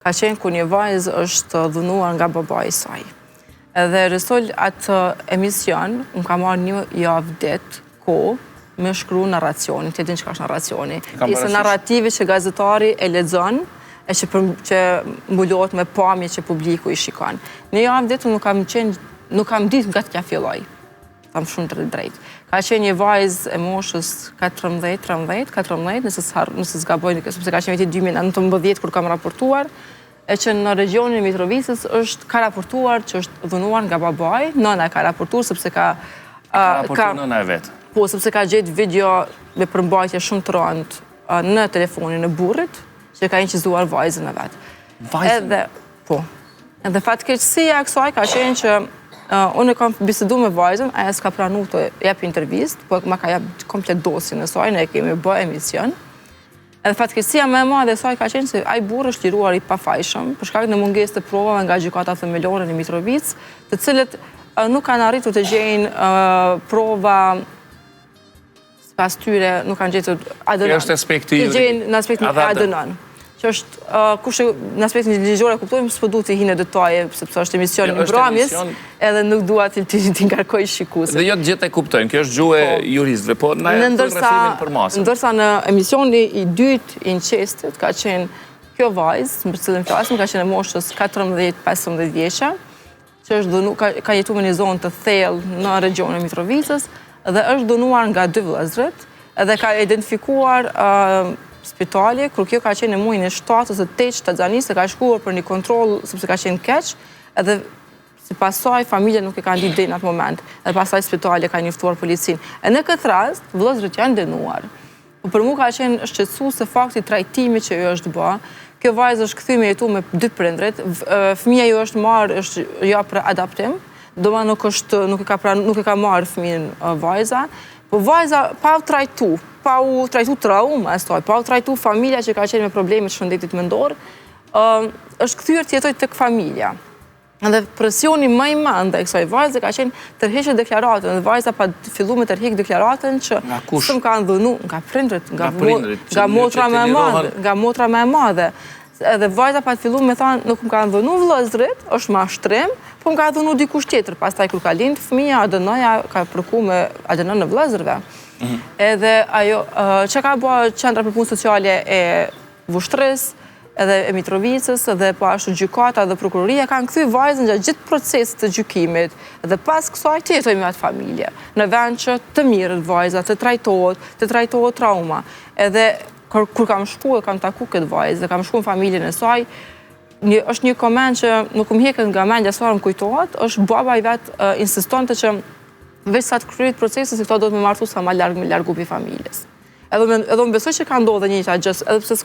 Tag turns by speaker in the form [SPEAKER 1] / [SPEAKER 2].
[SPEAKER 1] Ka qenë ku një vajzë është dhunuar nga babai i saj. Edhe rësol atë emision, unë ka marrë një javë ditë, me shkru narracionin, të din që ka është narracioni. Isë narrativi që gazetari e lexon, e që mbullohet me pamje që publiku i shikon. Një javë ditë nuk kam ditë nga të kja filloj. Tham shumë të drejtë. Ka qenë një vajzë e moshës 14, nëse s'gaboj, sepse ka qenë viti 2019 kur kam raportuar, e që në regionin e Mitrovicës ka raportuar që është dhunuar nga babai, nëna ka raportuar sepse ka
[SPEAKER 2] raportuar nëna e vetë.
[SPEAKER 1] Po, sepse ka gjetë video me përmbajtje shumë të rëndë në telefonin e burrit, që ka incizuar vajzën e vetë.
[SPEAKER 2] Vajzën?
[SPEAKER 1] Po. Edhe fatkeqësia e kësaj ka qenë që unë kam bisedu me vajzën, aja s'ka pranu të jep intervist, po ma ka jep komplet dosin e saj, ne kemi bë emision. Edhe fatkeqësia me madhe e saj ka qenë se ai burr është liruar i pafajshëm, për shkak në mungesë të provave nga gjykata themelore në Mitrovicë, të cilët nuk kanë arritur të gjejnë prova pas tyre, nuk kanë gjetur ADN.
[SPEAKER 2] Kjo është aspekti juridik.
[SPEAKER 1] Të gjejnë në aspektin e ADN. Që është, kushte në aspektin ligjor e kuptojmë, s'po duhet të hinë detaje, sepse është emision i mbrëmjes, edhe nuk dua t'i ngarkoj shikuesit.
[SPEAKER 2] Dhe jo të gjithë e kuptojmë, kjo është gjuhë e juristëve, po na e fotografimin për masën.
[SPEAKER 1] Ndërsa në emisioni i dytë i Inqestit ka qenë kjo vajzë, për cilën flasim, ka qenë e moshës 14-15 vjeçë, që është ka jetuar në një zonë të thellë në regionin e Mitrovicës dhe është dhunuar nga 2 vëllezërit, edhe ka identifikuar spitali, kur kjo ka qenë në muajin e 7 ose 8 të Xhanisë, ka shkuar për një kontroll sepse ka qenë keq, edhe sipas saj familja nuk e kanë ditë deri në atë moment, edhe pastaj spitali ka njoftuar policinë. E në këtë rast, vëllezërit janë dënuar. Po për mua ka qenë shqetësuese fakti trajtimit që ju është bë. Kjo vajzë është kthyer me jetu me 2 prindrit, fëmia ju është marrë është ja për adaptim, doma nuk e ka marrë fëmijën vajza, po vajza pa u trajtu trauma e saj, pa u trajtu familja që ka qenë me probleme të shëndetit mendor, është kthyer të jetojë tek familja. Dhe presioni më i madh ndaj kësaj vajze ka qenë tërheqë deklaratën, dhe vajza pa fillu me tërheq deklaratën që s'm kanë dhunu nga prindrit, nga motra më e madhe. Edhe vajza pa fillu me thënë nuk më kanë dhunu vëllezërit, është mashtrim, po më ka dhunu dikush tjetër. Pastaj kur ka lind fëmia, ADN-ja ka përku me ADN në vëllezërve. Edhe ajo që ka bërë Qendra për Punë Sociale e Vushtrisë, edhe e Mitrovicës, edhe po ashtu gjykata dhe prokuroria kanë kthy vajzën gjatë gjithë procesit të gjykimit, dhe pas kësaj të jetojë me atë familje, në vend që të mirët vajza, të trajtohet trauma. Edhe kur kam shkuar, kam taku këtë vajzë, kam shkuar në familjen e saj, është një koment që nuk më heket nga mendja sa më kujtohet, është baba i vet insistonte që veç sa të kryet procesi se këto do të më martu sa më larg me largu pi familjes. Edhe unë besoj që ka ndodhur një gjë, edhe pse